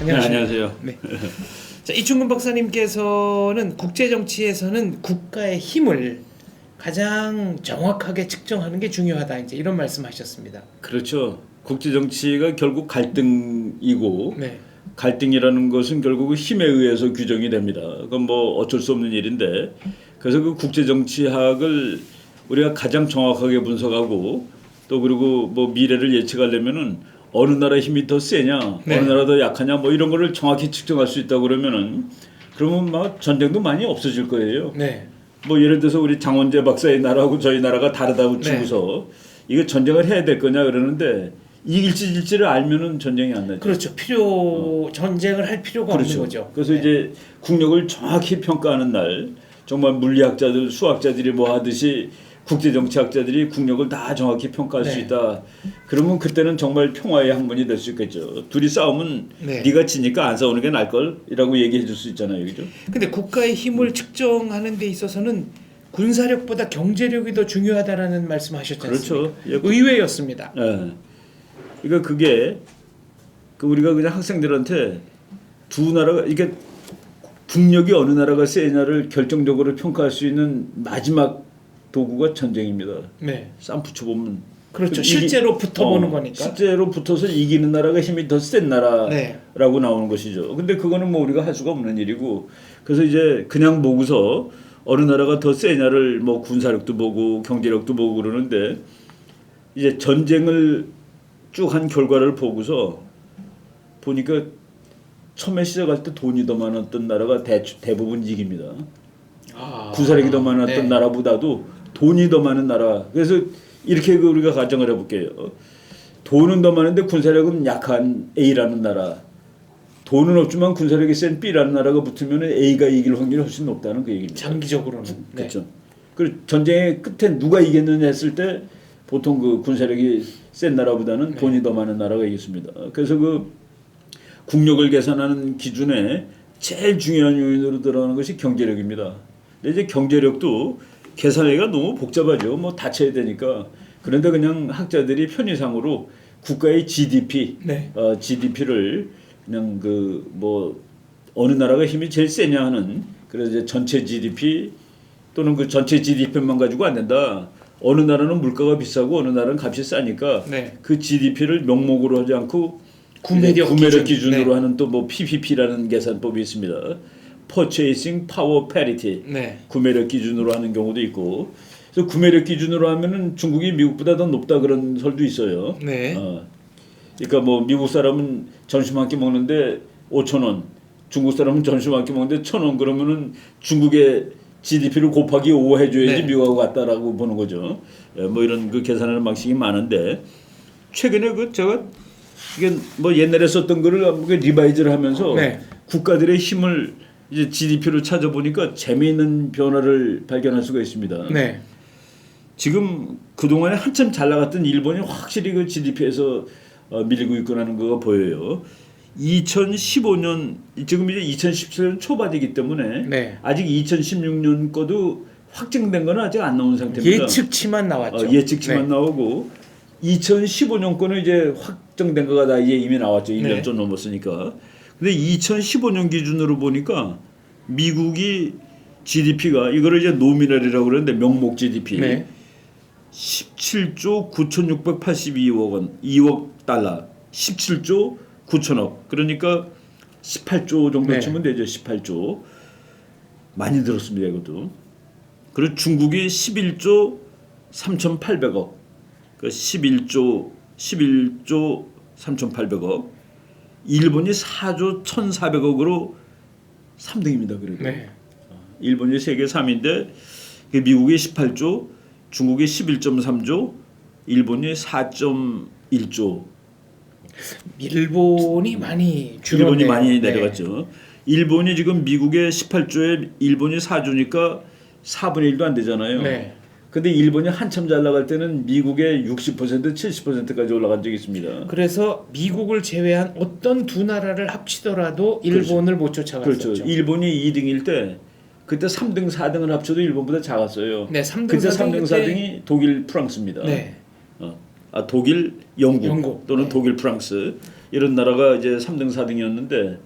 안녕하세요. 네. 자, 이충근 박사님께서는 국제 정치에서는 국가의 힘을 가장 정확하게 측정하는 게 중요하다, 이제 이런 말씀하셨습니다. 그렇죠. 국제 정치가 결국 갈등이고 네. 갈등이라는 것은 결국 힘에 의해서 규정이 됩니다. 그건 뭐 어쩔 수 없는 일인데, 그래서 그 국제 정치학을 우리가 가장 정확하게 분석하고 또 그리고 뭐 미래를 예측하려면은 어느 나라 힘이 더 세냐, 네. 어느 나라 더 약하냐, 뭐 이런 거를 정확히 측정할 수 있다 그러면은 그러면 막 전쟁도 많이 없어질 거예요. 네. 뭐 예를 들어서 우리 장원재 박사의 나라하고 저희 나라가 다르다고 치고서 이거 전쟁을 해야 될 거냐 그러는데 이길지 질지를 알면은 전쟁이 안 나죠. 그렇죠. 전쟁을 할 필요가 그렇죠. 없는 거죠. 그래서 이제 국력을 정확히 평가하는 날, 정말 물리학자들, 수학자들이 뭐 하듯이 국제정치학자들이 국력을 다 정확히 평가할 수 있다. 그러면 그때는 정말 평화의 학문이 될 수 있겠죠. 둘이 싸우면 네가 지니까 안 싸우는 게 나을 걸이라고 얘기해 줄 수 있잖아요, 그죠? 근데 국가의 힘을 측정하는 데 있어서는 군사력보다 경제력이 더 중요하다라는 말씀하셨지 않습니까? 그렇죠. 의외였습니다. 예. 그러니까 그게 우리가 그냥 학생들한테 두 나라가 이게 국력이 어느 나라가 세냐를 결정적으로 평가할 수 있는 마지막 도구가 전쟁입니다. 네. 쌈 붙여보면 그렇죠. 실제로 붙어보는 거니까. 실제로 붙어서 이기는 나라가 힘이 더 센 나라라고 나오는 것이죠. 근데 그거는 뭐 우리가 할 수가 없는 일이고, 그래서 이제 그냥 보고서 어느 나라가 더 세냐를 뭐 군사력도 보고 경제력도 보고 그러는데, 이제 전쟁을 쭉 한 결과를 보고서 보니까 처음에 시작할 때 돈이 더 많았던 나라가 대부분 이깁니다. 군사력이 더 많았던 나라보다도 돈이 더 많은 나라. 그래서 이렇게 우리가 가정을 해볼게요. 돈은 더 많은데 군사력은 약한 A라는 나라, 돈은 없지만 군사력이 센 B라는 나라가 붙으면 A가 이길 확률이 훨씬 높다는 그 얘기입니다. 장기적으로는. 그렇죠. 그리고 전쟁의 끝에 누가 이겼느냐 했을 때 보통 그 군사력이 센 나라보다는 돈이 더 많은 나라가 이겼습니다. 그래서 그 국력을 계산하는 기준에 제일 중요한 요인으로 들어가는 것이 경제력입니다. 근데 이제 경제력도 계산하기가 너무 복잡하죠. 뭐 다쳐야 되니까. 그런데 그냥 학자들이 편의상으로 국가의 GDP, GDP를 그냥 그 뭐 어느 나라가 힘이 제일 세냐 하는, 그래서 이제 전체 GDP 또는 그 전체 GDP만 가지고 안 된다. 어느 나라는 물가가 비싸고 어느 나라는 값이 싸니까 그 GDP를 명목으로 하지 않고 구매력 기준으로 하는 또 뭐 PPP라는 계산법이 있습니다. Purchasing Power Parity, 구매력 기준으로 하는 경우도 있고, 그래서 구매력 기준으로 하면은 중국이 미국보다 더 높다 그런 설도 있어요. 그러니까 뭐 미국 사람은 점심 한 끼 먹는데 5,000원, 중국 사람은 점심 한 끼 먹는데 1,000원, 그러면은 중국의 GDP를 곱하기 5 해줘야지 미국하고 같다라고 보는 거죠. 뭐 이런 그 계산하는 방식이 많은데, 최근에 그 제가 이게 뭐 옛날에 썼던 거를 리바이즈를 하면서 국가들의 힘을 이제 GDP로 찾아보니까 재미있는 변화를 발견할 수가 있습니다. 지금 그동안에 한참 잘 나갔던 일본이 확실히 그 GDP에서 밀리고 있거라는 거가 보여요. 2015년, 지금 이제 2017년 초반이기 때문에 아직 2016년 거도 확정된 거는 아직 안 나온 상태입니다. 예측치만 나왔죠. 예측치만 나오고 2015년 거는 이제 확정된 거가 다 이제 이미 나왔죠. 1년 좀 넘었으니까. 근데 2015년 기준으로 보니까 미국이 GDP가 이거를 이제 노미널이라고 그러는데 명목 GDP 17조 9,682억 원, 2억 달러, 17조 9천억. 그러니까 18조 정도 치면 되죠. 18조. 많이 들었습니다, 이것도. 그리고 중국이 11조 3,800억. 그 11조 3,800억. 일본이 4조 1,400억으로 3등입니다. 그래도. 일본이 세계 3위인데 미국이 18조, 중국이 11.3조, 일본이 4.1조. 일본이 많이 줄었네요. 일본이 많이 내려갔죠. 일본이 지금 미국의 18조에 일본이 4조니까 4분의 1도 안 되잖아요. 근데 일본이 한참 잘 나갈 때는 미국의 60%, 70%까지 올라간 적이 있습니다. 그래서 미국을 제외한 어떤 두 나라를 합치더라도 일본을 못 쫓아갔었죠. 그렇죠. 일본이 2등일 때 그때 3등, 4등을 합쳐도 일본보다 작았어요. 3등, 그때 4등 3등, 4등이 독일, 프랑스입니다. 네. 독일, 영국 또는 독일, 프랑스. 이런 나라가 이제 3등 4등이었는데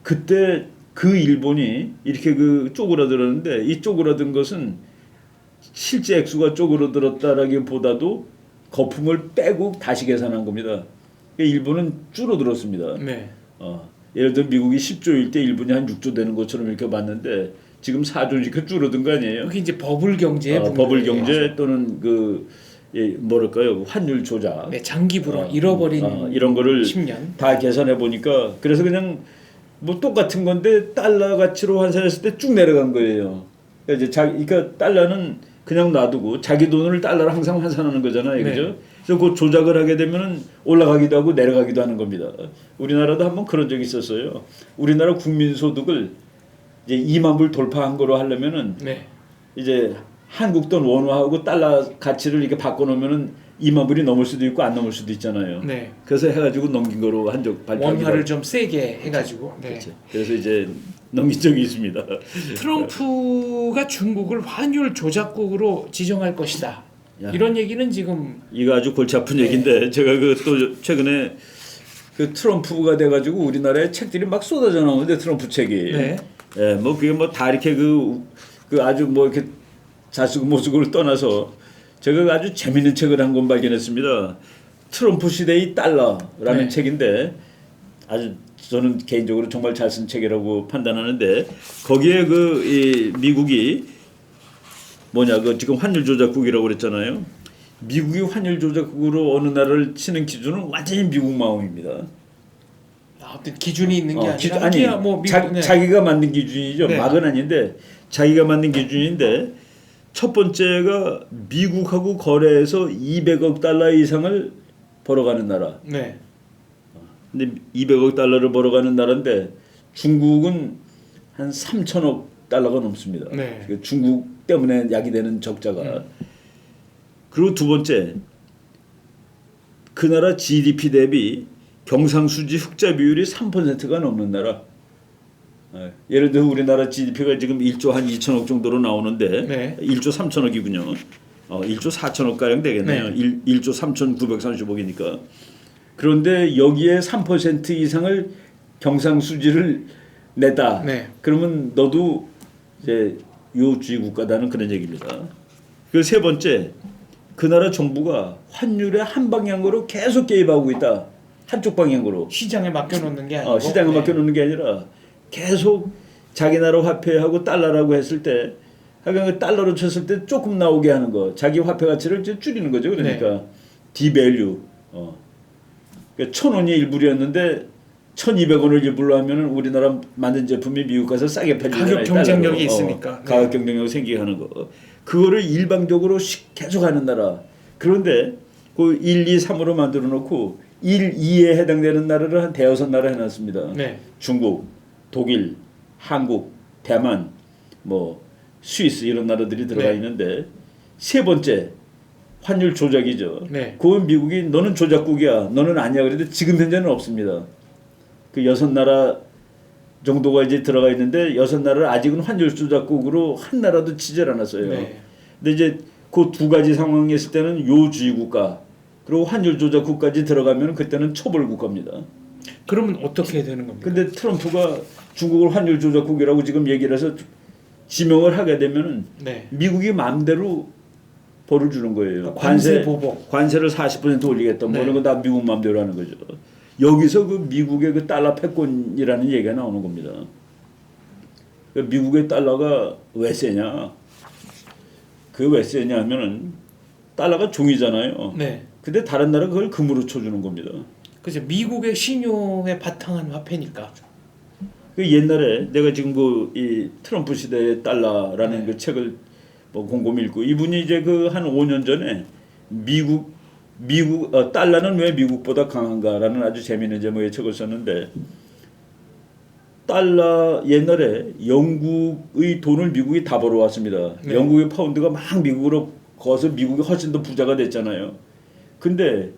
그때 그 일본이 이렇게 그 쪼그라들었는데 이 쪼그라든 것은 실제 액수가 쪼그라들었다라기보다도 거품을 빼고 다시 계산한 겁니다. 그러니까 일본은 줄어들었습니다. 네. 예를 들어 미국이 10조일 때 일본이 한 6조 되는 것처럼 이렇게 봤는데 지금 4조니까 줄어든 거 아니에요? 그게 이제 버블 경제의 버블 경제 또는 그 뭐랄까요 환율 조작, 네, 장기 불황 잃어버린 이런 거를 10년 다 계산해 보니까 그래서 그냥 뭐 똑같은 건데 달러 가치로 환산했을 때 쭉 내려간 거예요. 그러니까 이제 그러니까 달러는 그냥 놔두고 자기 돈을 달러로 항상 환산하는 거잖아요, 네. 그죠? 그래서 그 조작을 하게 되면은 올라가기도 하고 내려가기도 하는 겁니다. 우리나라도 한번 그런 적이 있었어요. 우리나라 국민 소득을 이제 2만 불 돌파한 거로 하려면은 네. 이제 한국 돈 원화하고 달러 가치를 이렇게 바꿔놓으면은 2만 불이 넘을 수도 있고 안 넘을 수도 있잖아요. 네. 그래서 해가지고 넘긴 거로 한 적 발표하기도 원화를 좀 세게 해가지고. 네. 그렇죠. 그래서 이제 넘긴 적이 있습니다. 트럼프가 중국을 환율 조작국으로 지정할 것이다. 야. 이런 얘기는 지금 이거 아주 골치 아픈 얘기인데 제가 그 또 최근에 그 트럼프가 돼가지고 우리나라에 책들이 막 쏟아져 나오는데 트럼프 책이 네. 예, 뭐 그게 뭐 다 이렇게 그 아주 뭐 이렇게 자수고 모수고를 떠나서 제가 아주 재밌는 책을 한 권 발견했습니다. 트럼프 시대의 달러라는 네. 책인데 아주 저는 개인적으로 정말 잘 쓴 책이라고 판단하는데 거기에 이 미국이 뭐냐 그 지금 환율 조작국이라고 그랬잖아요. 미국이 환율 조작국으로 어느 나라를 치는 기준은 완전히 미국 마음입니다. 어떤 기준이 있는 게 아니라 아니 뭐 미국, 자기가 만든 기준이죠. 네. 막은 아닌데 자기가 만든 기준인데 첫 번째가 미국하고 거래해서 200억 달러 이상을 벌어가는 나라. 네. 근데 200억 달러를 벌어가는 나라인데 중국은 한 3천억 달러가 넘습니다. 네. 그러니까 중국 때문에 야기되는 적자가. 그리고 두 번째 그 나라 GDP 대비 경상수지 흑자 비율이 3%가 넘는 나라. 예를 들어 우리나라 GDP가 지금 1조 한 2천억 정도로 나오는데 네. 1조 3천억이군요. 1조 4천억 가량 되겠네요. 네. 1조 3,935억이니까. 그런데 여기에 3% 이상을 경상수지를 내다. 네. 그러면 너도 이제 유호주의 국가다는 그런 얘기입니다. 그 세 번째, 그 나라 정부가 환율의 한 방향으로 계속 개입하고 있다. 한쪽 방향으로. 시장에 맡겨놓는 게 아니고 시장에 맡겨놓는 게 아니라 계속 자기 나라 화폐하고 달러라고 했을 때 하여간 달러로 쳤을 때 조금 나오게 하는 거. 자기 화폐 가치를 줄이는 거죠. 그러니까 디밸류. 그러니까 1,000원이 1불이었는데 1,200원을 1불로 하면은 우리나라 만든 제품이 미국 가서 싸게 팔리잖아요. 가격 경쟁력이 있으니까. 네. 가격 경쟁력이 생기게 하는 거. 그거를 일방적으로 계속 하는 나라. 그런데 그 1, 2, 3으로 만들어 놓고 1, 2에 해당되는 나라를 한 대여섯 나라 해놨습니다. 네. 중국, 독일, 한국, 대만, 뭐 스위스 이런 나라들이 들어가 네. 있는데 세 번째 환율 조작이죠. 네. 그건 미국이 너는 조작국이야, 너는 아니야. 그런데 지금 현재는 없습니다. 그 여섯 나라 정도가 이제 들어가 있는데 여섯 나라를 아직은 환율 조작국으로 한 나라도 치질 않았어요. 네. 근데 이제 그 두 가지 상황이 있을 때는 요주의 국가 그리고 환율 조작국까지 들어가면 그때는 초벌 국가입니다. 그러면 어떻게 되는 겁니까? 근데 트럼프가 중국을 환율 조작국이라고 지금 얘기를 해서 지명을 하게 되면은 네. 미국이 마음대로 벌을 주는 거예요. 그러니까 관세 보복. 관세를 40% 올리겠다. 뭐 네. 이런 거 다 미국 마음대로 하는 거죠. 여기서 그 미국의 그 달러 패권이라는 얘기가 나오는 겁니다. 그러니까 미국의 달러가 왜 세냐? 그 왜 세냐 하면은 달러가 종이잖아요. 네. 근데 다른 나라 그걸 금으로 쳐주는 겁니다. 그죠. 미국의 신용에 바탕한 화폐니까. 그 옛날에 내가 지금 이 트럼프 시대의 달러라는 그 책을 뭐 곰곰이 읽고 이분이 이제 그 한 5년 전에 미국 달러는 왜 미국보다 강한가라는 아주 재미있는 제목의 책을 썼는데 달러 옛날에 영국의 돈을 미국이 다 벌어왔습니다. 네. 영국의 파운드가 막 미국으로 거서 미국이 훨씬 더 부자가 됐잖아요. 근데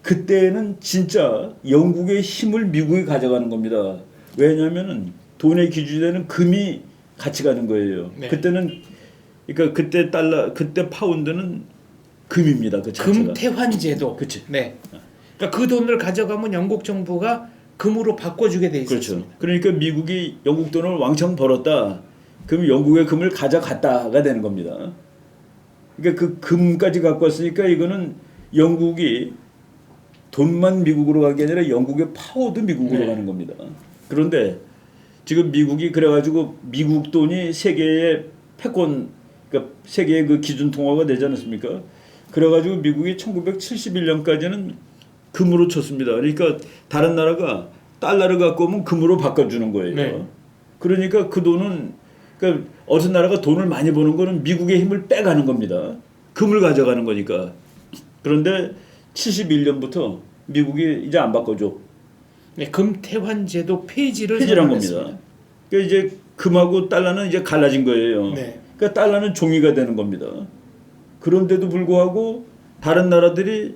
그때는 진짜 영국의 힘을 미국이 가져가는 겁니다. 왜냐하면은 돈의 기준이 되는 금이 같이 가는 거예요. 네. 그때는 그러니까 그때 파운드는 금입니다. 그 자체가. 금태환제도. 그치. 네. 그러니까 그 돈을 가져가면 영국 정부가 금으로 바꿔주게 돼 그렇죠. 있었습니다. 그러니까 미국이 영국 돈을 왕창 벌었다. 그럼 영국의 금을 가져갔다가 되는 겁니다. 그러니까 그 금까지 갖고 왔으니까 이거는 영국이 돈만 미국으로 간 게 아니라 영국의 파워도 미국으로 네. 가는 겁니다. 그런데 지금 미국이 그래가지고 미국 돈이 세계의 패권, 그러니까 세계의 그 기준 통화가 되지 않았습니까? 그래가지고 미국이 1971년까지는 금으로 쳤습니다. 그러니까 다른 나라가 달러를 갖고 오면 금으로 바꿔주는 거예요. 네. 그러니까 그 돈은 그러니까 어떤 나라가 돈을 많이 버는 거는 미국의 힘을 빼가는 겁니다. 금을 가져가는 거니까. 그런데 71년부터 미국이 이제 안 바꿔줘. 네, 금태환제도 폐지를 폐지한 선언했습니다. 겁니다. 그러니까 이제 금하고 달러는 이제 갈라진 거예요. 네. 그러니까 달러는 종이가 되는 겁니다. 그런데도 불구하고 다른 나라들이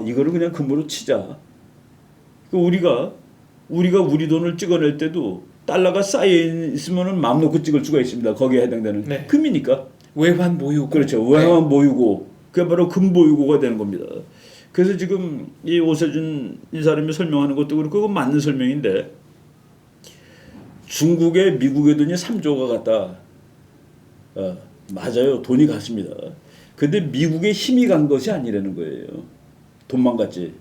이거를 그냥 금으로 치자. 우리가 우리 돈을 찍어낼 때도 달러가 쌓여 있으면은 마음 놓고 찍을 수가 있습니다. 거기에 해당되는 네. 금이니까. 외환 보유고. 그렇죠. 외환 보유고. 그게 바로 금 보유고가 되는 겁니다. 그래서 지금 이 오세준 이 사람이 설명하는 것도 그렇고 그건 맞는 설명인데 중국에 미국의 돈이 3조가 갔다. 맞아요. 돈이 갔습니다. 근데 미국의 힘이 간 것이 아니라는 거예요. 돈만 갔지.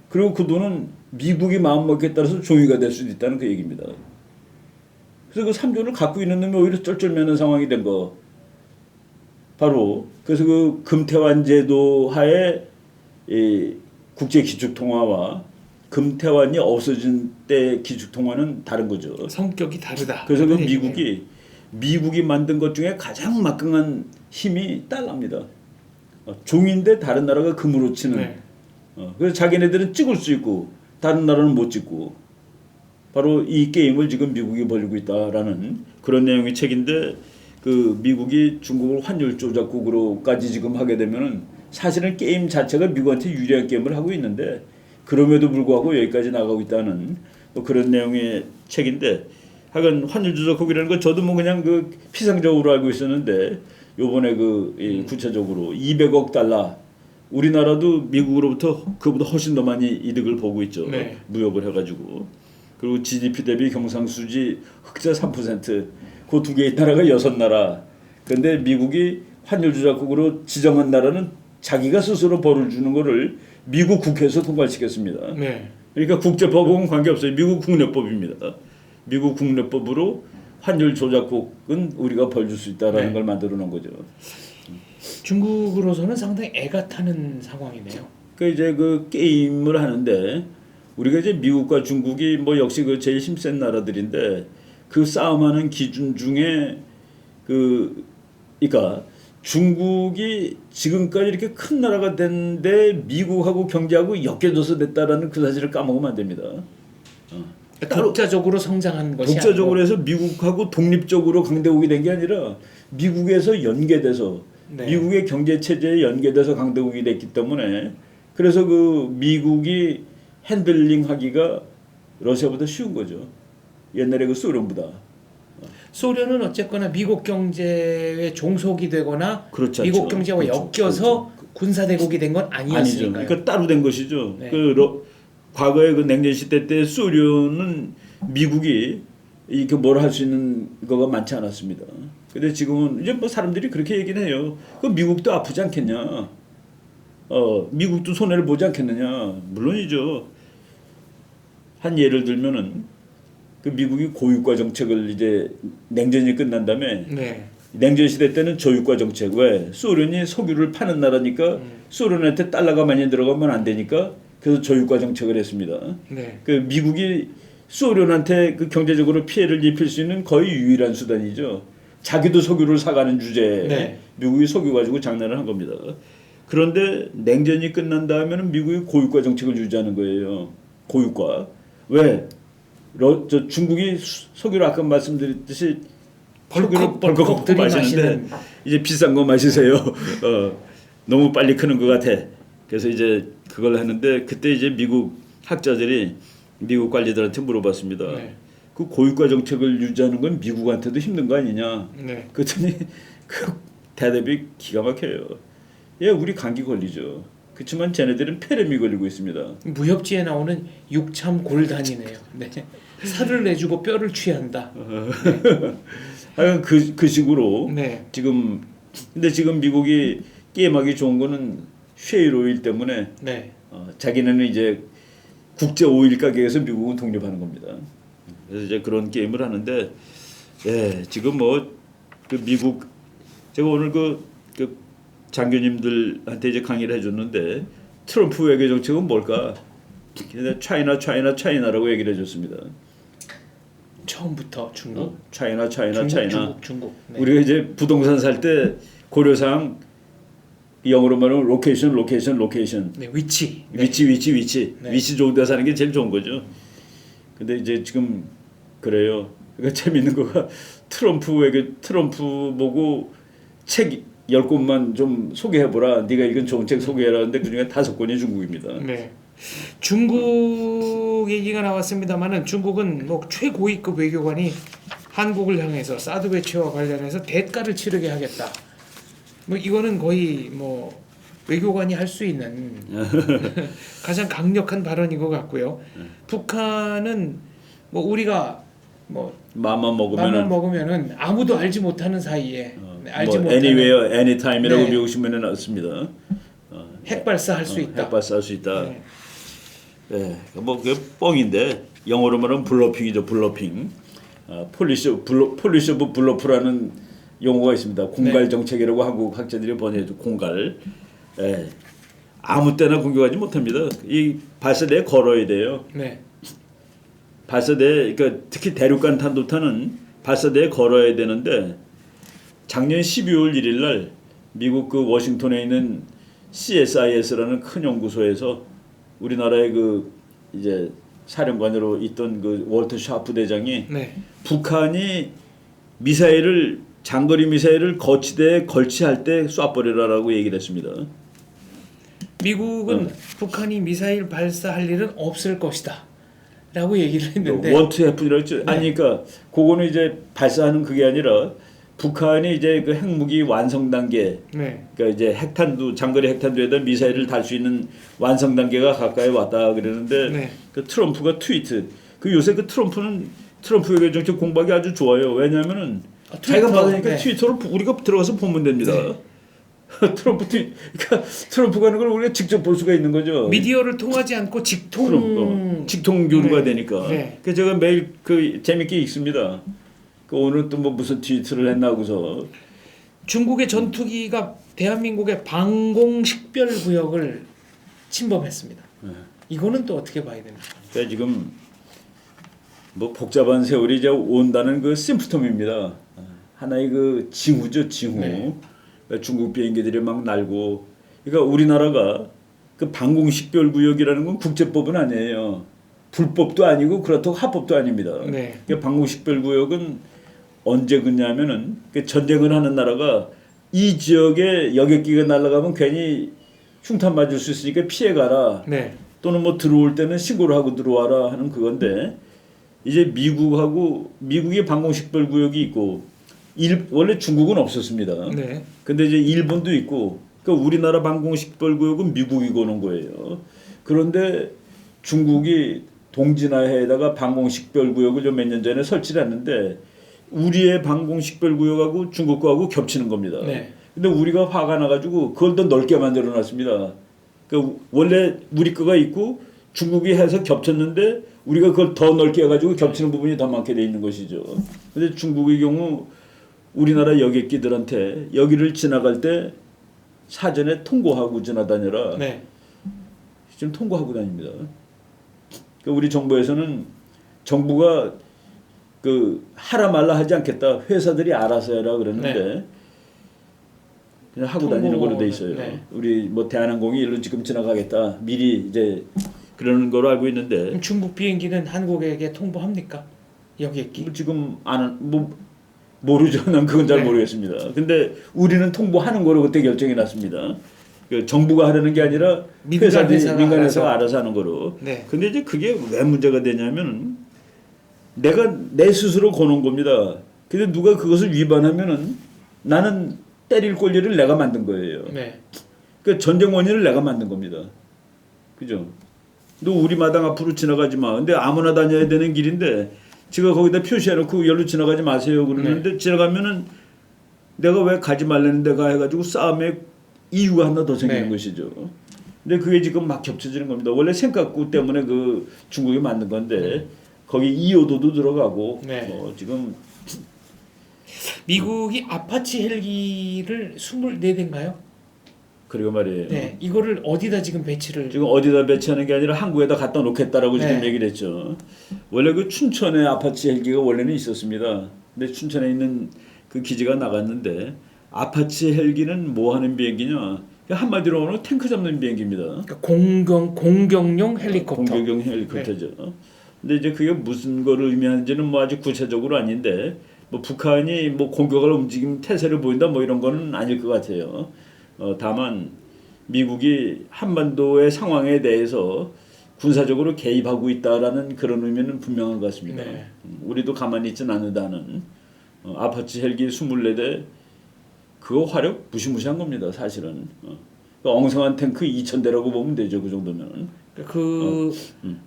그리고 그 돈은 미국이 마음먹기에 따라서 종이가 될 수도 있다는 그 얘기입니다. 그래서 그 3조를 갖고 있는 놈이 오히려 쩔쩔매는 상황이 된 거. 바로 그래서 그 금태환제도 하에 이 국제 기축통화와 금태환이 없어진 때 기축통화는 다른 거죠. 성격이 다르다. 그래서 그 얘기네요. 미국이 만든 것 중에 가장 막강한 힘이 달러입니다. 종인데 다른 나라가 금으로 치는. 네. 그래서 자기네들은 찍을 수 있고 다른 나라는 못 찍고 바로 이 게임을 지금 미국이 벌이고 있다라는 그런 내용의 책인데 그 미국이 중국을 환율 조작국으로까지 지금 하게 되면은 사실은 게임 자체가 미국한테 유리한 게임을 하고 있는데 그럼에도 불구하고 여기까지 나가고 있다는 뭐 그런 내용의 책인데 하여간 환율 조작국이라는 거 저도 뭐 그냥 그 피상적으로 알고 있었는데 요번에 구체적으로 200억 달러 우리나라도 미국으로부터 그보다 훨씬 더 많이 이득을 보고 있죠. 네. 무역을 해가지고 그리고 GDP 대비 경상수지 흑자 3%. 그 두 개의 나라가 6나라. 근데 미국이 환율 조작국으로 지정한 나라는 자기가 스스로 벌을 주는 거를 미국 국회에서 통과시켰습니다. 네. 그러니까 국제법하고는 관계없어요. 미국 국내법입니다. 미국 국내법으로 환율 조작국은 우리가 벌 줄 수 있다라는 네. 걸 만들어 놓은 거죠. 중국으로서는 상당히 애가 타는 상황이네요. 그 이제 그 게임을 하는데 우리가 이제 미국과 중국이 뭐 역시 그 제일 힘센 나라들인데 그 싸움하는 기준 중에 그러니까 중국이 지금까지 이렇게 큰 나라가 됐는데 미국하고 경제하고 엮여져서 됐다라는 그 사실을 까먹으면 안 됩니다. 독자적으로 성장한 것이 독자적으로 해서 미국하고 독립적으로 강대국이 된 게 아니라 미국에서 연계돼서 네. 미국의 경제 체제에 연계돼서 강대국이 됐기 때문에 그래서 그 미국이 핸들링하기가 러시아보다 쉬운 거죠. 옛날에 그 소련보다. 소련은 어쨌거나 미국 경제에 종속이 되거나 그렇지 미국 않죠. 경제와 그렇죠. 엮여서 군사 대국이 된 건 아니죠. 아니었으니까요. 그러니까 따로 된 것이죠. 네. 과거에 그 냉전 시대 때 소련은 미국이 이렇게 뭘 할 수 있는 거가 많지 않았습니다. 근데 지금은 이제 뭐 사람들이 그렇게 얘기는 해요. 그 미국도 아프지 않겠냐? 미국도 손해를 보지 않겠느냐? 물론이죠. 한 예를 들면은 그 미국이 고유가 정책을 이제 냉전이 끝난 다음에 네. 냉전 시대 때는 저유가 정책 왜 소련이 석유를 파는 나라니까 소련한테 달러가 많이 들어가면 안 되니까 그래서 저유가 정책을 했습니다. 네. 그 미국이 소련한테 그 경제적으로 피해를 입힐 수 있는 거의 유일한 수단이죠. 자기도 석유를 사가는 주제에 네. 미국이 석유 가지고 장난을 한 겁니다. 그런데 냉전이 끝난 다음에는 미국이 고유가 정책을 유지하는 거예요. 고유가 왜? 중국이 석유를 아까 말씀드렸듯이 석유를 벌컥 마시는데 이제 비싼 거 마시세요. 너무 빨리 크는 것 같아. 그래서 이제 그걸 하는데 그때 이제 미국 학자들이 미국 관리들한테 물어봤습니다. 네. 그 고유가 정책을 유지하는 건 미국한테도 힘든 거 아니냐? 네. 그랬더니 그 대답이 기가 막혀요. 예, 우리 감기 걸리죠. 그렇지만 쟤네들은 폐렴이 걸리고 있습니다. 무협지에 나오는 육참 골단이네요. 네. 살을 내주고 뼈를 취한다. 하여간 그 식으로 네. 지금 근데 지금 미국이 게임하기 좋은 거는 쉐일 오일 때문에 네. 자기네는 이제 국제 오일 가게에서 미국은 독립하는 겁니다. 그래서 이제 그런 게임을 하는데 예, 지금 뭐 그 미국 제가 오늘 그 장교님들한테 이제 강의를 해줬는데 트럼프 외교 정책은 뭘까? 근데 차이나라고 얘기를 해줬습니다. 처음부터 중국. 차이나. 중국. 네. 우리가 이제 부동산 살 때 고려사항 영어로 말하면 로케이션. 네, 위치. 네. 위치. 네. 위치 좋은 데 사는 게 제일 좋은 거죠. 근데 이제 지금 그래요. 그러니까 재밌는 거가 트럼프 보고 책 10권만 좀 소개해보라. 네가 읽은 좋은 책 소개해라. 근데 그중에 5권이 중국입니다. 네. 중국 얘기가 나왔습니다만은 중국은 뭐 최고위급 외교관이 한국을 향해서 사드 배치와 관련해서 대가를 치르게 하겠다. 뭐 이거는 거의 뭐 외교관이 할 수 있는 가장 강력한 발언인 것 같고요. 북한은 뭐 우리가 뭐 맘만 맘만 먹으면은 먹으면은 아무도 알지 못하는 사이에 알지 뭐 못하는 anywhere, anytime이라고 네. 미국 신문에 나왔습니다. 핵 발사할 수 있다. 핵 발사할 수 있다. 네. 예, 뭐 그게 뻥인데 영어로 말하면 블러핑이죠. 블러핑. 폴리시 오브 블러프라는 용어가 있습니다. 공갈 정책이라고 한국 학자들이 번역해서 공갈. 예, 아무 때나 공격하지 못합니다. 이 발사대에 걸어야 돼요. 네. 발사대, 그러니까 특히 대륙간 탄도탄은 발사대에 걸어야 되는데 작년 12월 1일 날 미국 그 워싱턴에 있는 CSIS라는 큰 연구소에서 우리나라의 그 이제 사령관으로 있던 그 월터 샤프 대장이 네. 북한이 장거리 미사일을 거치대에 걸치할 때 쏴버리라라고 얘기를 했습니다. 미국은 북한이 미사일 발사할 일은 없을 것이다. 라고 얘기를 했는데 원투 해프니라고 했죠. 아니 그러니까 그거는 이제 발사하는 그게 아니라 북한이 이제 그 핵무기 완성 단계, 네. 그러니까 이제 핵탄두 장거리 핵탄두에다 미사일을 달 수 있는 완성 단계가 가까이 왔다 그러는데 네. 그 트럼프가 트위트, 그 요새 그 트럼프 외교 정책 공부하기 아주 좋아요. 왜냐하면은 자기가 받으니까 네. 트위터로 우리가 들어가서 보면 됩니다. 그러니까 트럼프가 하는 걸 우리가 직접 볼 수가 있는 거죠. 미디어를 통하지 않고 직통 교류가 네. 되니까. 네. 그 제가 매일 그 재밌게 읽습니다. 그 오늘 또 뭐 무슨 트위트를 했나 하고서 중국의 전투기가 대한민국의 방공 식별 구역을 침범했습니다. 네. 이거는 또 어떻게 봐야 됩니까? 그러니까 지금 뭐 복잡한 세월이 이제 온다는 그 심프톰입니다. 하나의 그 징후죠, 징후. 네. 그러니까 중국 비행기들이 막 날고. 그러니까 우리나라가 그 방공 식별 구역이라는 건 국제법은 아니에요. 불법도 아니고 그렇다고 합법도 아닙니다. 네. 그러니까 방공 식별 구역은 언제 그냐면은 그 전쟁을 하는 나라가 이 지역에 여객기가 날아가면 괜히 흉탄 맞을 수 있으니까 피해 가라. 네. 또는 뭐 들어올 때는 신고를 하고 들어와라 하는 그건데 이제 미국의 방공식별 구역이 있고 원래 중국은 없었습니다. 네. 근데 이제 일본도 있고 그러니까 우리나라 방공식별 구역은 미국이 거는 거예요. 그런데 중국이 동진아해에다가 방공식별 구역을 좀 몇 년 전에 설치를 했는데 우리의 방공식별 구역하고 중국 거하고 겹치는 겁니다. 네. 근데 우리가 화가 나가지고 그걸 더 넓게 만들어 놨습니다. 그러니까 원래 우리 거가 있고 중국이 해서 겹쳤는데 우리가 그걸 더 넓게 해가지고 겹치는 부분이 더 많게 돼 있는 것이죠. 근데 중국의 경우 우리나라 여객기들한테 여기를 지나갈 때 사전에 통고하고 지나다녀라. 네. 지금 통고하고 다닙니다. 그러니까 우리 정부에서는 정부가 그 하라 말라 하지 않겠다. 회사들이 알아서 해라 그랬는데 그냥 하고 다니는 걸로 돼 있어요. 네. 우리 뭐 대한항공이 일로 지금 지나가겠다. 미리 이제 그러는 걸로 알고 있는데 그럼 중국 비행기는 한국에게 통보합니까? 여객기? 뭐 지금 모르죠. 난 그건 잘 네. 모르겠습니다. 근데 우리는 통보하는 거로 그때 결정이 났습니다. 그 정부가 하려는 게 아니라 민간 회사가 알아서 하는 거로. 네. 근데 이제 그게 왜 문제가 되냐면 내가 내 스스로 거는 겁니다. 근데 누가 그것을 위반하면은 나는 때릴 권리를 내가 만든 거예요. 네. 그러니까 전쟁 원인을 내가 만든 겁니다. 그죠? 너 우리 마당 앞으로 지나가지 마. 근데 아무나 다녀야 되는 길인데 제가 거기다 표시해놓고 열로 지나가지 마세요 그러는데 지나가면은 내가 왜 가지 말라는 데가 해가지고 싸움의 이유가 하나 더 생기는 것이죠. 근데 그게 지금 막 겹쳐지는 겁니다. 원래 생각구 때문에 그 중국이 만든 건데 거기 이오도도 들어가고 지금 미국이 아파치 헬기를 24대인가요? 그리고 말이에요. 네, 이거를 어디다 지금 배치를? 지금 어디다 배치하는 게 아니라 항구에다 갖다 놓겠다라고 지금 네. 얘기를 했죠. 원래 그 춘천에 아파치 헬기가 원래는 있었습니다. 근데 춘천에 있는 그 기지가 나갔는데 아파치 헬기는 뭐 하는 비행기냐? 한마디로 말하면 탱크 잡는 비행기입니다. 그러니까 공격용 헬리콥터. 공격용 헬리콥터죠. 근데 이제 그게 무슨 거를 의미하는지는 뭐 아주 구체적으로 아닌데 뭐 북한이 뭐 공격을 움직임 태세를 보인다 뭐 이런 거는 아닐 것 같아요. 다만 미국이 한반도의 상황에 대해서 군사적으로 개입하고 있다라는 그런 의미는 분명한 것 같습니다. 네. 우리도 가만히 있지는 않는다는 아파치 헬기 24대 그거 화력 무시무시한 겁니다. 사실은 엉성한 탱크 2,000대라고 보면 되죠. 그 정도면.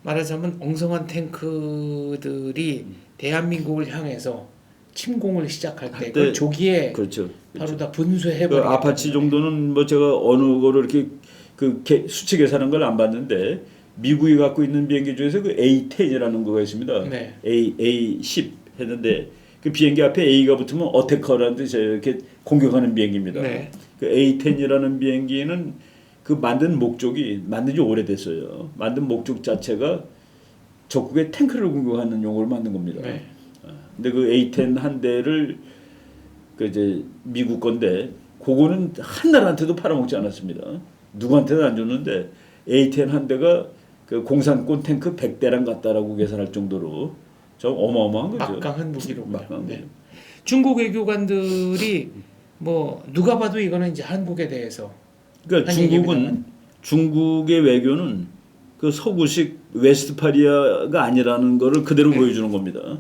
말하자면 엉성한 탱크들이 대한민국을 향해서 침공을 시작할 때 그 조기에 그렇죠. 바로 다 분쇄해 그 버리는 아파치 정도는 뭐 제가 어느 거를 이렇게 그 수치 계산한 걸 안 봤는데 미국이 갖고 있는 비행기 중에서 그 A-10이라는 거가 있습니다. 네. A10 했는데 그 비행기 앞에 A가 붙으면 어태커라는 뜻이에요. 이렇게 공격하는 비행기입니다. 네. 그 A10이라는 비행기는 그 만든 목적이 만든 지 오래됐어요. 만든 목적 자체가 적국의 탱크를 공격하는 용어를 만든 겁니다. 네. 근데 그 A10 한 대를 그 이제 미국 건데 그거는 한 나라한테도 팔아먹지 않았습니다. 누구한테도 안 줬는데 A10 한 대가 그 공산권 탱크 100대랑 같다라고 계산할 정도로 좀 어마어마한 거죠. 막강한 무기로군요. 막강한 네. 거죠. 중국 외교관들이 뭐 누가 봐도 이거는 이제 한국에 대해서 그러니까 한 얘기입니다만. 중국의 외교는 그 서구식 웨스트파리아가 아니라는 거를 그대로 보여주는 겁니다.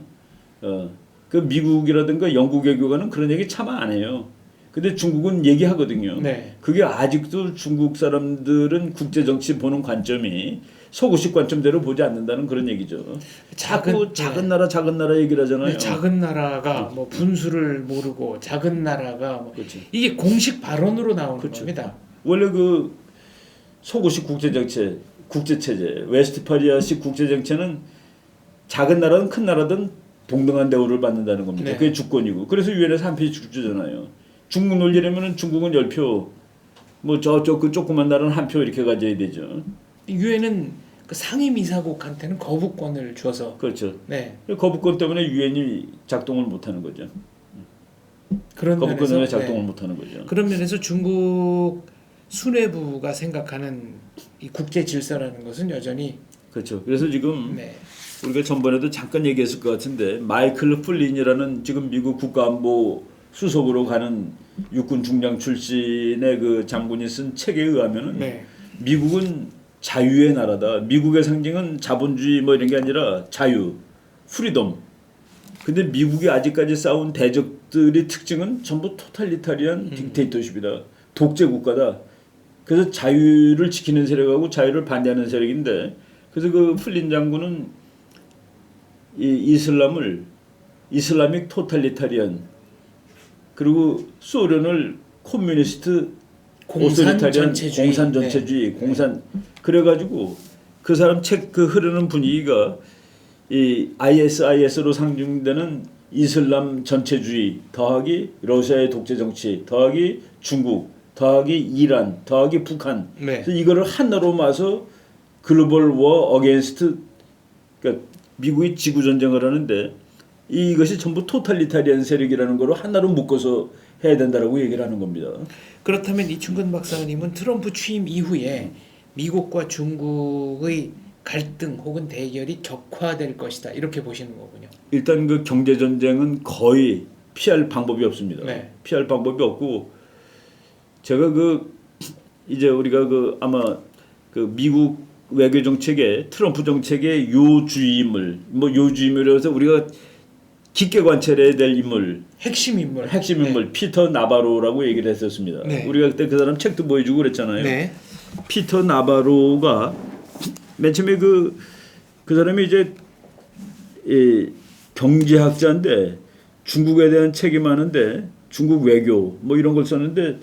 그 미국이라든가 영국 외교관은 그런 얘기 참 안 해요. 근데 중국은 얘기하거든요. 네. 그게 아직도 중국 사람들은 국제 정치 보는 관점이 서구식 관점대로 보지 않는다는 그런 얘기죠. 자꾸 작은 나라 얘기를 하잖아요. 네, 작은 나라가 뭐 분수를 모르고 작은 나라가 뭐 그렇죠. 이게 공식 발언으로 나오는 그렇죠. 겁니다. 원래 그 서구식 국제 정치, 국제 체제, 웨스트파리아식 국제 정치는 작은 나라든 큰 나라든 동등한 대우를 받는다는 겁니다. 네. 그게 주권이고. 그래서 유엔에서 한 표씩 주잖아요. 중국 논리라면은 중국은 10표, 뭐 저쪽 그 조그만 나라는 한 표 이렇게 가져야 되죠. 유엔은 그 상임이사국한테는 거부권을 줘서 그렇죠. 네. 거부권 때문에 유엔이 작동을 못하는 거죠. 그런 거부권 면에서 때문에 작동을 못하는 거죠. 그런 면에서 중국 수뇌부가 생각하는 이 국제 질서라는 것은 여전히 그렇죠. 그래서 지금 네. 우리가 전번에도 잠깐 얘기했을 것 같은데 마이클 플린이라는 지금 미국 국가안보 수석으로 가는 육군 중장 출신의 그 장군이 쓴 책에 의하면은 네. 미국은 자유의 나라다. 미국의 상징은 자본주의 뭐 이런 게 아니라 자유, 프리덤. 근데 미국이 아직까지 쌓은 대적들의 특징은 전부 토탈리타리안 딕테이터십이다. 독재 국가다. 그래서 자유를 지키는 세력하고 자유를 반대하는 세력인데 그래서 그 플린 장군은 이 이슬라믹 토탈리타리안 그리고 소련을 코뮤니스트 공산 전체주의. 공산 그래가지고 그 사람 책 그 흐르는 분위기가 이 ISIS로 상징되는 이슬람 전체주의 더하기 러시아의 독재 정치 더하기 중국 더하기 이란 더하기 북한 네. 그래서 이거를 하나로 마서 글로벌 워 어게인스트 그러니까 미국이 지구 전쟁을 하는데 이것이 전부 토탈리타리안 세력이라는 거로 하나로 묶어서 해야 된다라고 얘기를 하는 겁니다. 그렇다면 이충근 박사님은 트럼프 취임 이후에 미국과 중국의 갈등 혹은 대결이 격화될 것이다 이렇게 보시는 거군요. 일단 그 경제 전쟁은 거의 피할 방법이 없습니다. 네. 피할 방법이 없고 제가 그 이제 우리가 그 아마 그 미국 외교 정책의 트럼프 정책의 요주임을 뭐 요주임이라서 우리가 깊게 관찰해야 될 인물, 핵심 인물. 핵심 인물 피터 나바로라고 얘기를 했었습니다. 네. 우리가 그때 그 사람 책도 보여주고 그랬잖아요. 네. 피터 나바로가 맨 처음에 그 사람이 이제 경제학자인데 중국에 대한 책이 많은데 중국 외교 뭐 이런 걸 썼는데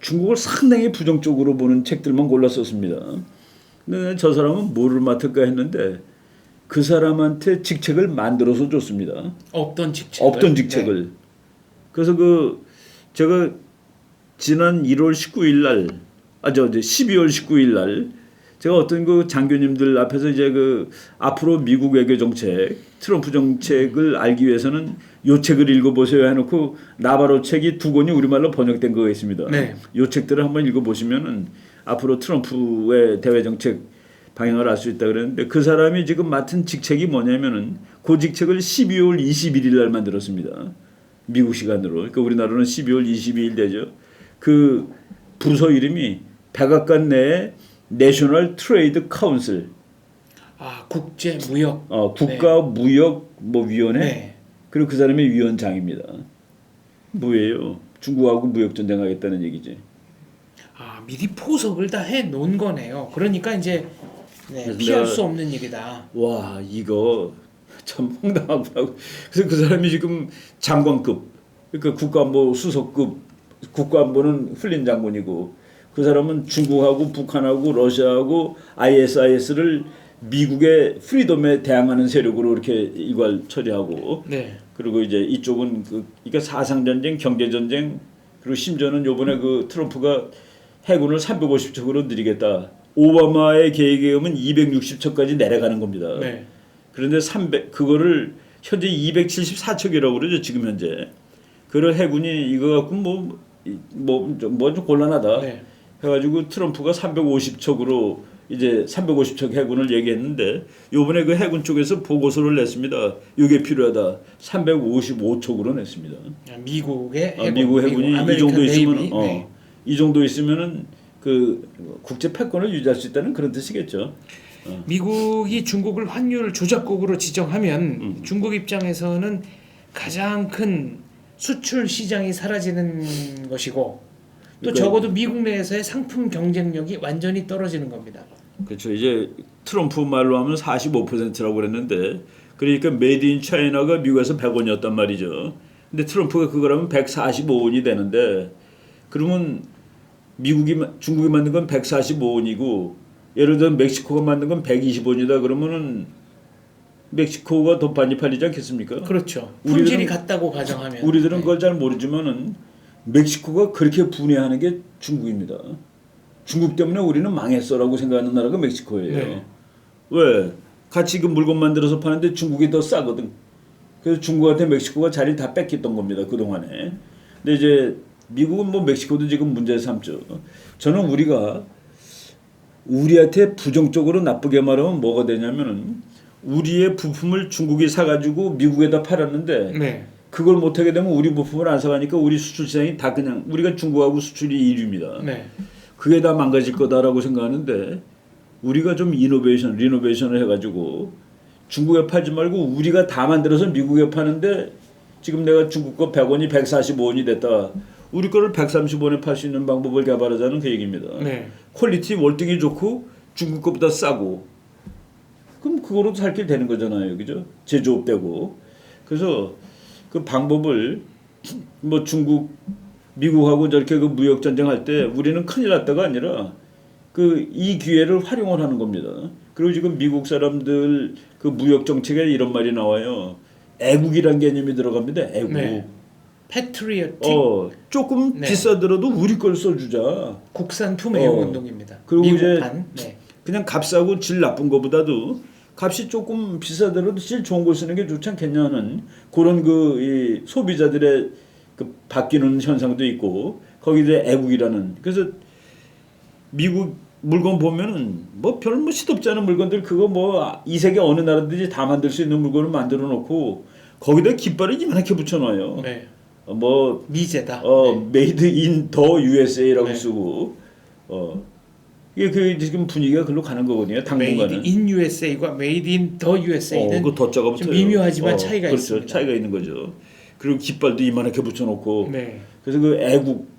중국을 상당히 부정적으로 보는 책들만 골라 썼습니다. 근데 저 사람은 뭐를 맡을까 했는데 그 사람한테 직책을 만들어서 줬습니다. 없던 직책을. 없던 직책을. 네. 그래서 제가 지난 1월 19일 날, 12월 19일 날 제가 어떤 그 장교님들 앞에서 이제 앞으로 미국 외교 정책, 트럼프 정책을 알기 위해서는 요 책을 읽어보세요 해놓고 나바로 책이 2권이 우리말로 번역된 거가 있습니다. 네. 요 책들을 한번 읽어보시면은 앞으로 트럼프의 대외 정책 방향을 알 수 있다 그랬는데 그 사람이 지금 맡은 직책이 뭐냐면은 그 직책을 12월 21일 날 만들었습니다. 미국 시간으로. 그러니까 우리나라는 12월 22일 되죠. 그 부서 이름이 백악관 내에 내셔널 트레이드 카운슬. 아, 국제 무역. 국가 무역 위원회. 네. 그리고 그 사람이 위원장입니다. 뭐예요? 중국하고 무역 전쟁하겠다는 얘기지. 아, 미리 포석을 다 해 놓은 거네요. 그러니까 이제 피할 수 없는 일이다. 와, 이거 참 황당하더라고. 그래서 그 사람이 지금 장관급, 그러니까 국가안보 수석급, 국가안보는 훈련 장군이고 그 사람은 중국하고 북한하고 러시아하고 ISIS를 미국의 프리덤에 대항하는 세력으로 이렇게 일괄 처리하고 네. 그리고 이제 이쪽은 그러니까 사상 전쟁, 경제 전쟁 그리고 심지어는 요번에 트럼프가 해군을 350척으로 늘리겠다. 오바마의 계획에 의하면 260척까지 내려가는 겁니다. 네. 그런데 그거를 현재 274척이라고 그러죠. 지금 현재. 그런 해군이 이거 갖고 좀 곤란하다. 네. 해가지고 트럼프가 350척으로 이제 350척 해군을 얘기했는데 요번에 그 해군 쪽에서 보고서를 냈습니다. 이게 필요하다. 355척으로 냈습니다. 미국의 해군, 미국 해군이 이 정도 있으면 네. 이 정도 있으면은 국제 패권을 유지할 수 있다는 그런 뜻이겠죠. 미국이 중국을 환율 조작국으로 지정하면 중국 입장에서는 가장 큰 수출 시장이 사라지는 것이고 또 그러니까 적어도 미국 내에서의 상품 경쟁력이 완전히 떨어지는 겁니다. 그렇죠. 이제 트럼프 말로 하면 45%라고 그랬는데 그러니까 메이드 인 차이나가 미국에서 100원이었단 말이죠. 근데 트럼프가 그거라면 145원이 되는데 그러면 중국이 만든 건 145원이고 예를 들어 멕시코가 만든 건 120원이다 그러면은 멕시코가 더 많이 팔리지 않겠습니까? 그렇죠. 품질이 같다고 가정하면 우리들은 그걸 잘 모르지만은 멕시코가 그렇게 분해하는 게 중국입니다. 중국 때문에 우리는 망했어라고 생각하는 나라가 멕시코예요. 네. 왜? 같이 그 물건 만들어서 파는데 중국이 더 싸거든. 그래서 중국한테 멕시코가 자리 다 뺏겼던 겁니다. 그동안에. 근데 이제 미국은 멕시코도 지금 문제 삼죠. 저는 우리한테 부정적으로 나쁘게 말하면 뭐가 되냐면은 우리의 부품을 중국이 사가지고 미국에다 팔았는데 네. 그걸 못하게 되면 우리 부품을 안 사가니까 우리 수출 시장이 다 그냥 우리가 중국하고 수출이 1위입니다. 네. 그게 다 망가질 거다라고 생각하는데 우리가 좀 리노베이션을 해가지고 중국에 팔지 말고 우리가 다 만들어서 미국에 파는데 지금 내가 중국 거 100원이 145원이 됐다. 우리 거를 130원에 팔 수 있는 방법을 개발하자는 그 얘기입니다. 네. 퀄리티 월등히 좋고 중국 거보다 싸고 그럼 그거로 살 길 되는 거잖아요. 그죠? 제조업 되고. 그래서 그 방법을 미국하고 저렇게 무역 전쟁할 때 우리는 큰일 났다가 아니라 이 기회를 활용을 하는 겁니다. 그리고 지금 미국 사람들 무역 정책에 이런 말이 나와요. 애국이란 개념이 들어갑니다. 애국. 네. 패트리어틱 조금 네. 비싸더라도 우리 걸 써주자. 국산품 애국 운동입니다. 그리고 미국판. 이제 그냥 값싸고 질 나쁜 거보다도 값이 조금 비싸더라도 질 좋은 걸 쓰는 게 좋지 않겠냐는 그런 이 소비자들의 바뀌는 현상도 있고 거기에 애국이라는 그래서 미국 물건 보면은 별 시덥지 않은 물건들 그거 이 세계 어느 나라든지 다 만들 수 있는 물건을 만들어 놓고 거기다 깃발을 이만하게 붙여놔요. 네. 뭐 미제다. 메이드 인 더 USA라고 네. 쓰고 이게 그 지금 분위기가 글로 가는 거거든요. 당분간은. Made in USA과 Made in the USA는 그 덧자가 붙어요. 좀 미묘하지만 차이가 그렇죠. 있습니다. 차이가 있는 거죠. 그리고 깃발도 이만하게 붙여놓고. 네. 그래서 그 애국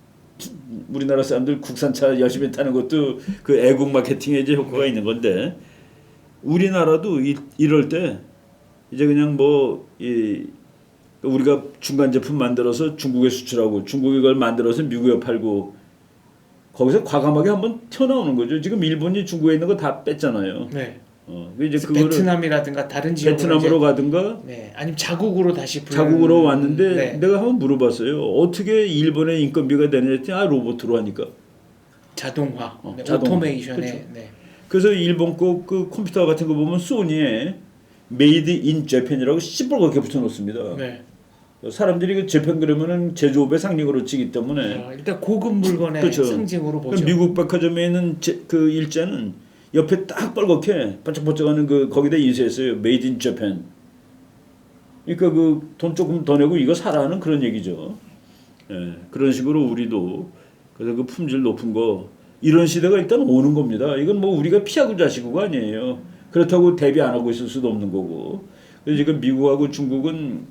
우리나라 사람들 국산차 열심히 타는 것도 그 애국 마케팅에 이제 효과가 있는 건데 우리나라도 이럴 때 이제 그냥 우리가 중간 제품 만들어서 중국에 수출하고 중국이 그걸 만들어서 미국에 팔고 거기서 과감하게 한번 튀어나오는 거죠. 지금 일본이 중국에 있는 거 다 뺐잖아요. 네. 이제 그거를 베트남이라든가 다른 지역으로 베트남으로 가든가 네, 아니면 자국으로 다시 자국으로 왔는데 네. 내가 한번 물어봤어요. 어떻게 일본의 인건비가 되냐 했더니 로봇으로 하니까. 자동화, 네, 자동화. 오토메이션에 그렇죠. 네. 그래서 일본 그 컴퓨터 같은 거 보면 소니에 메이드 인 재팬이라고 시뻘겋게 붙여놓습니다. 네. 사람들이 그 재팬 그러면은 제조업의 상징으로 치기 때문에 일단 고급 물건의 그렇죠. 상징으로 보죠. 미국 백화점에 있는 그 일자는 옆에 딱 빨갛게 반짝반짝하는 그 거기다 인쇄했어요. 메이드 인 재팬. 그러니까 그 돈 조금 더 내고 이거 사라는 그런 얘기죠. 예, 그런 식으로 우리도 그래서 그 품질 높은 거 이런 시대가 일단 오는 겁니다. 이건 뭐 우리가 피하고 자시고가 아니에요. 그렇다고 대비 안 하고 있을 수도 없는 거고. 그래서 지금 미국하고 중국은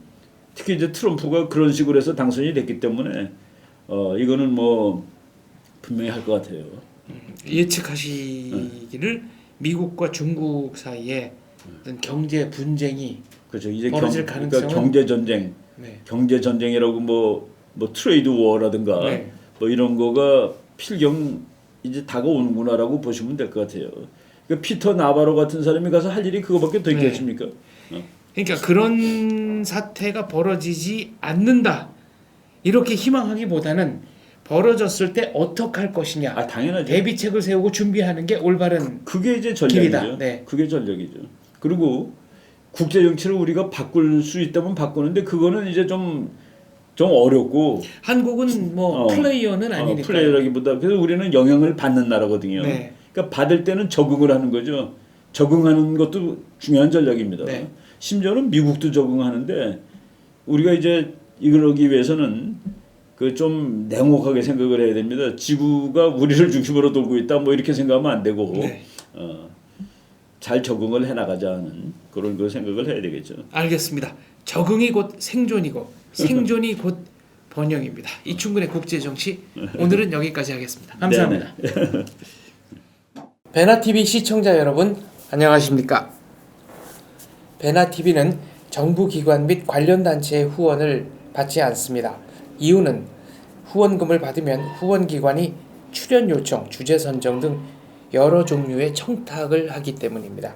특히 이제 트럼프가 그런 식으로 해서 당선이 됐기 때문에 이거는 뭐 분명히 할 것 같아요. 예측하시기를 미국과 중국 사이에 어떤 경제 분쟁이 그렇죠. 이제 벌어질 그러니까 가능성은 경제 전쟁, 네. 경제 전쟁이라고 뭐 트레이드 워라든가 네. 뭐 이런 거가 필경 이제 다가오는구나라고 보시면 될 것 같아요. 그러니까 피터 나바로 같은 사람이 가서 할 일이 그거밖에 더 있겠습니까? 그러니까 그런 사태가 벌어지지 않는다 이렇게 희망하기보다는 벌어졌을 때 어떻게 할 것이냐 당연하죠. 대비책을 세우고 준비하는 게 올바른 그게 이제 전략이죠. 길이다. 네. 그게 전략이죠. 그리고 국제 정치를 우리가 바꿀 수 있다면 바꾸는데 그거는 이제 좀 어렵고 한국은 뭐 플레이어는 아니니까 플레이어라기보다 그래서 우리는 영향을 받는 나라거든요. 네. 그러니까 받을 때는 적응을 하는 거죠. 적응하는 것도 중요한 전략입니다. 네. 심지어는 미국도 적응하는데 우리가 이제 이러기 위해서는 그 좀 냉혹하게 생각을 해야 됩니다. 지구가 우리를 중심으로 돌고 있다 뭐 이렇게 생각하면 안 되고 네. 잘 적응을 해나가자는 그런 걸 생각을 해야 되겠죠. 알겠습니다. 적응이 곧 생존이고 생존이 곧 번영입니다. 이충근의 국제정치 오늘은 여기까지 하겠습니다. 감사합니다. 베나TV 시청자 여러분 안녕하십니까. 베나TV는 정부기관 및 관련 단체의 후원을 받지 않습니다. 이유는 후원금을 받으면 후원기관이 출연 요청, 주제 선정 등 여러 종류의 청탁을 하기 때문입니다.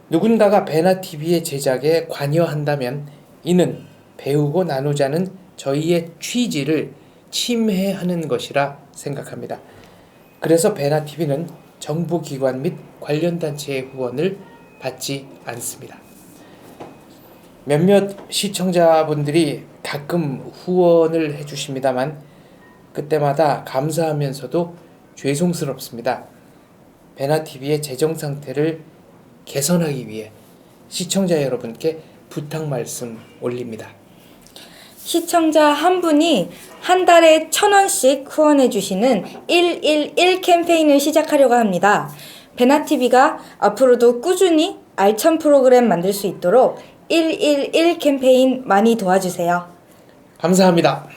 누군가가 베나TV의 제작에 관여한다면 이는 배우고 나누자는 저희의 취지를 침해하는 것이라 생각합니다. 그래서 베나TV는 정부기관 및 관련 단체의 후원을 받지 않습니다. 몇몇 시청자분들이 가끔 후원을 해주십니다만 그때마다 감사하면서도 죄송스럽습니다. 베나TV의 재정 상태를 개선하기 위해 시청자 여러분께 부탁 말씀 올립니다. 시청자 한 분이 한 달에 1,000원씩 후원해 주시는 111 캠페인을 시작하려고 합니다. 베나TV가 앞으로도 꾸준히 알찬 프로그램 만들 수 있도록 111 캠페인 많이 도와주세요. 감사합니다.